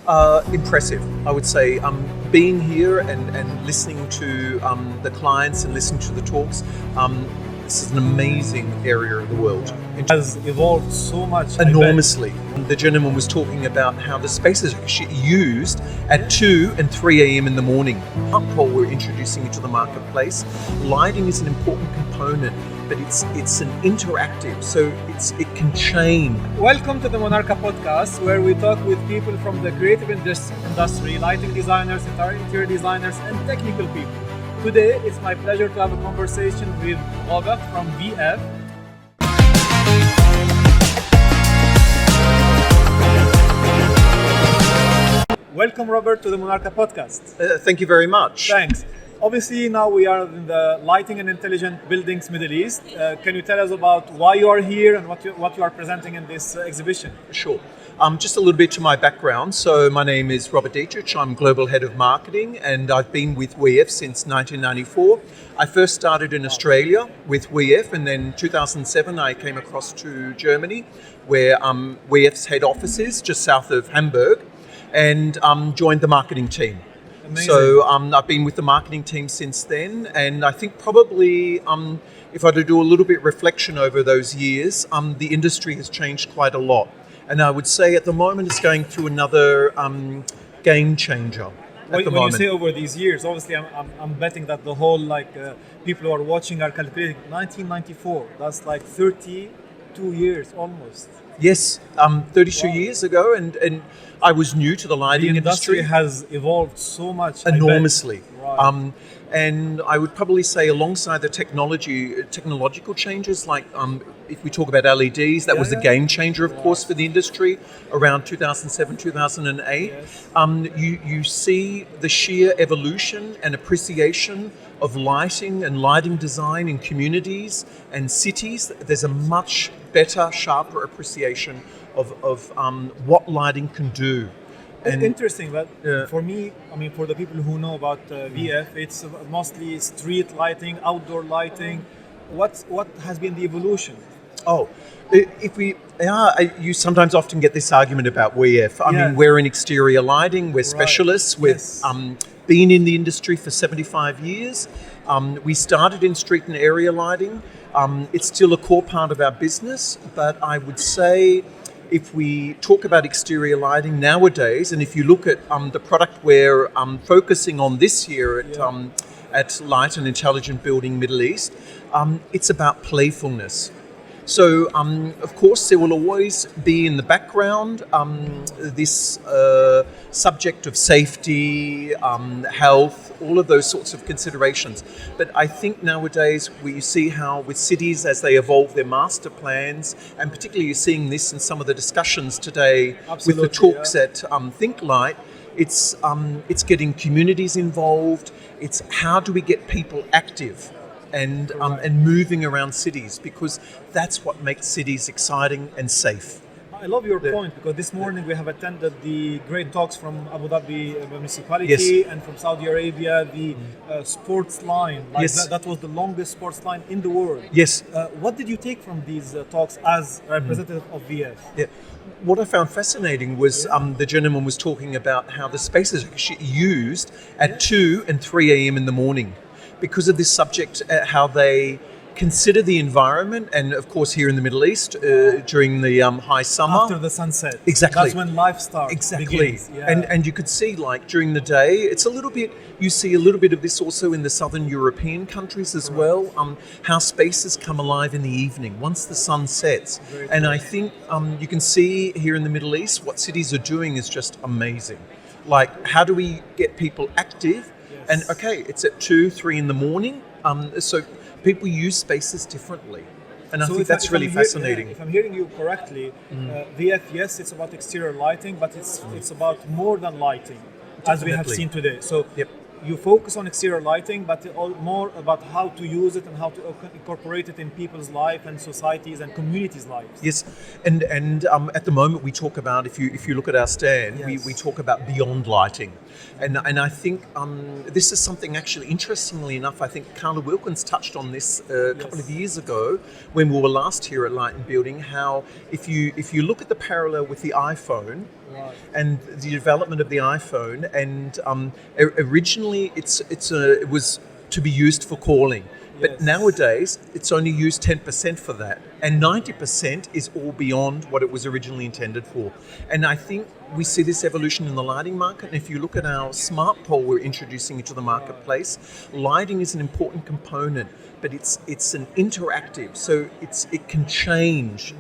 Impressive, I would say. Being here and listening to the clients and listening to the talks, this is an amazing area of the world. It has evolved so much. Enormously. The gentleman was talking about how the spaces are actually used at 2 and 3 a.m. in the morning. While we're introducing you to the marketplace, lighting is an important component, but it's an interactive, so it can change. Welcome to the Monarca Podcast, where we talk with people from the creative industry, lighting designers, interior designers, and technical people. Today, it's my pleasure to have a conversation with Robert from VF. Welcome, Robert, to the Monarca Podcast. Thank you very much. Thanks. Obviously, now we are in the Lighting and Intelligent Buildings Middle East. Can you tell us about why you are here and what you are presenting in this exhibition? Sure. Just a little bit to my background. So my name is Robert Diedrich. I'm Global Head of Marketing, and I've been with WEF since 1994. I first started in Australia with WEF, and then 2007 I came across to Germany, where WEF's head office is just south of Hamburg, and joined the marketing team. Amazing. So I've been with the marketing team since then, and I think probably if I were to do a little bit reflection over those years, the industry has changed quite a lot. And I would say at the moment it's going through another game changer. When you say over these years, obviously I'm betting that the whole people who are watching are calculating 1994. That's like 32 years almost. Yes, 32 years ago, and I was new to the lighting industry. The industry has evolved so much. Enormously. Right. And I would probably say alongside the technological changes, like if we talk about LEDs, that was a game changer, of course, for the industry around 2007, 2008. Yes. You see the sheer evolution and appreciation of lighting and lighting design in communities and cities. There's a much better, sharper appreciation of what lighting can do. And interesting, but for me, for the people who know about VF, it's mostly street lighting, outdoor lighting. What has been the evolution? Oh, you sometimes often get this argument about WEF. I mean, we're in exterior lighting, we're specialists, we've been in the industry for 75 years. We started in street and area lighting. It's still a core part of our business, but I would say if we talk about exterior lighting nowadays, and if you look at the product we're focusing on this year at Light and Intelligent Building Middle East, it's about playfulness. So, of course, there will always be in the background this subject of safety, health, all of those sorts of considerations. But I think nowadays we see how with cities as they evolve their master plans, and particularly you're seeing this in some of the discussions today with the talks at Think Light, it's getting communities involved. It's how do we get people active and moving around cities, because that's what makes cities exciting and safe. I love your point, because this morning we have attended the great talks from Abu Dhabi municipality and from Saudi Arabia, the sports line. That was the longest sports line in the world. Yes. What did you take from these talks as representative of VF? Yeah. What I found fascinating was the gentleman was talking about how the spaces are actually used at 2 and 3 a.m. in the morning. Because of this subject, how they consider the environment, and of course here in the Middle East during the high summer. After the sunset. Exactly. That's when life starts. Exactly. Begins. Yeah. And you could see during the day, it's a little bit, you see a little bit of this also in the southern European countries as well, how spaces come alive in the evening once the sun sets. And I think you can see here in the Middle East, what cities are doing is just amazing. Like, how do we get people active? And it's at 2, 3 in the morning. So people use spaces differently. And I think that's really fascinating. If I'm hearing you correctly, VF, yes, it's about exterior lighting, but it's about more than lighting, as we have seen today. So you focus on exterior lighting, but more about how to use it and how to incorporate it in people's life and societies and communities' lives. Yes, and at the moment we talk about, if you look at our stand, we talk about beyond lighting. And I think this is something actually, interestingly enough, I think Carla Wilkins touched on this a couple of years ago when we were last here at Light and Building, how if you look at the parallel with the iPhone, and the development of the iPhone, and originally it was to be used for calling. But nowadays, it's only used 10% for that. And 90% is all beyond what it was originally intended for. And I think we see this evolution in the lighting market. And if you look at our smart pole we're introducing into the marketplace, lighting is an important component, but it's an interactive. So it can change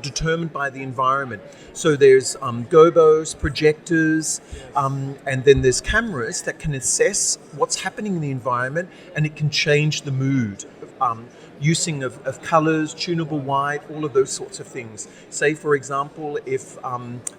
determined by the environment. So there's gobos, projectors, and then there's cameras that can assess what's happening in the environment, and it can change the mood. Using of colors, tunable white, all of those sorts of things. Say, for example, if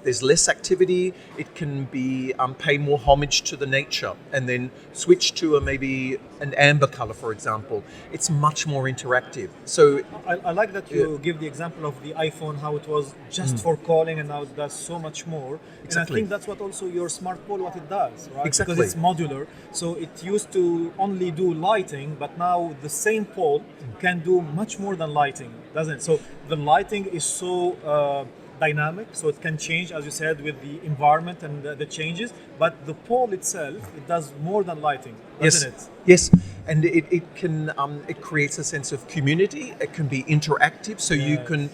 there's less activity, it can be pay more homage to the nature, and then switch to maybe an amber color, for example. It's much more interactive. So I like that you give the example of the iPhone, how it was just for calling, and now it does so much more. Exactly. And I think that's what also your smart pole, what it does, right? Exactly. Because it's modular. So it used to only do lighting, but now the same pole can do much more than lighting, doesn't it? So the lighting is so dynamic, so it can change, as you said, with the environment and the changes, but the pole itself, it does more than lighting, doesn't it? Yes, and it can it creates a sense of community. It can be interactive, so you can.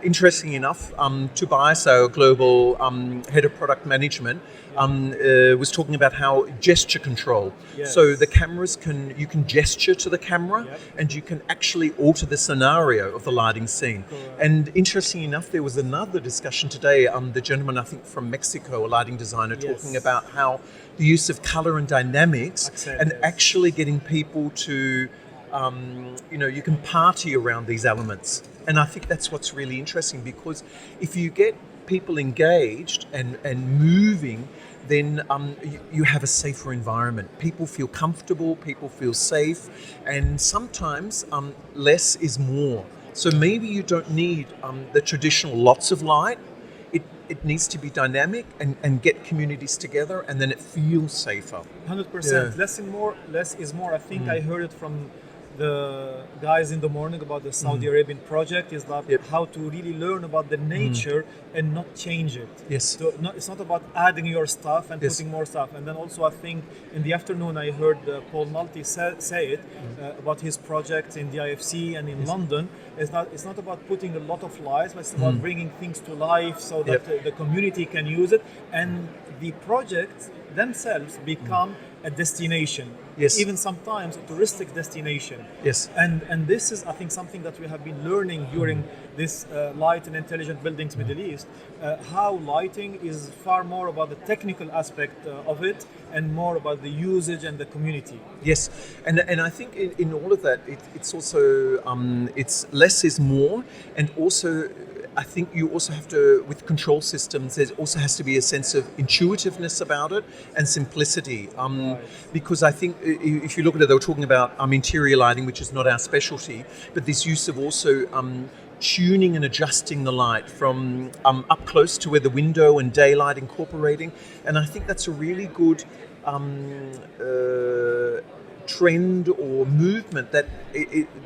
Interesting enough, Tobias, our global head of product management, was talking about how gesture control. Yes. So the cameras you can gesture to the camera, and you can actually alter the scenario of the lighting scene. Correct. And interesting enough, there was another discussion today. The gentleman, I think from Mexico, a lighting designer, talking about how the use of color and dynamics, and actually getting people to, you can party around these elements. And I think that's what's really interesting, because if you get people engaged and moving, then you have a safer environment. People feel comfortable, people feel safe, and sometimes less is more. So maybe you don't need the traditional lots of light. It needs to be dynamic and get communities together, and then it feels safer. 100%. Less is more. I think I heard it from the guys in the morning about the Saudi Arabian project, is that how to really learn about the nature and not change it. Yes. So it's not about adding your stuff and putting more stuff. And then also I think in the afternoon I heard Paul Nulty say it about his project in the IFC and in London. It's not about putting a lot of lights, but it's about bringing things to life so that the community can use it, and the projects themselves become a destination. Yes. Even sometimes a touristic destination. Yes. And this is, I think, something that we have been learning during this Light and Intelligent Buildings Middle East, how lighting is far more about the technical aspect of it and more about the usage and the community. Yes, and I think in all of that, it's also, it's less is more, and also I think you also have to, with control systems, there also has to be a sense of intuitiveness about it and simplicity. Because I think if you look at it, they were talking about interior lighting, which is not our specialty, but this use of also tuning and adjusting the light from up close to where the window and daylight incorporating. And I think that's a really good trend or movement, that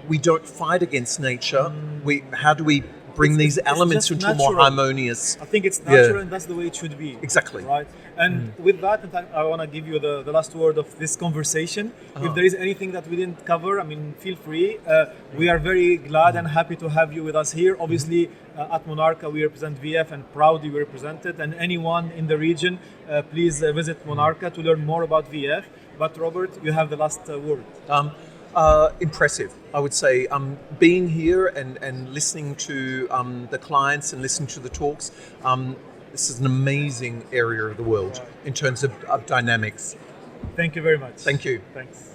we don't fight against nature. How do we bring these elements into a more harmonious... I think it's natural, and that's the way it should be. Exactly. Right? And with that, I want to give you the last word of this conversation. If there is anything that we didn't cover, feel free. We are very glad and happy to have you with us here. Obviously, at Monarca, we represent VF, and proudly we represent it. And anyone in the region, please visit Monarca to learn more about VF. But Robert, you have the last word. Impressive, I would say. Being here and listening to the clients and listening to the talks, this is an amazing area of the world in terms of dynamics. Thank you very much. Thank you. Thanks.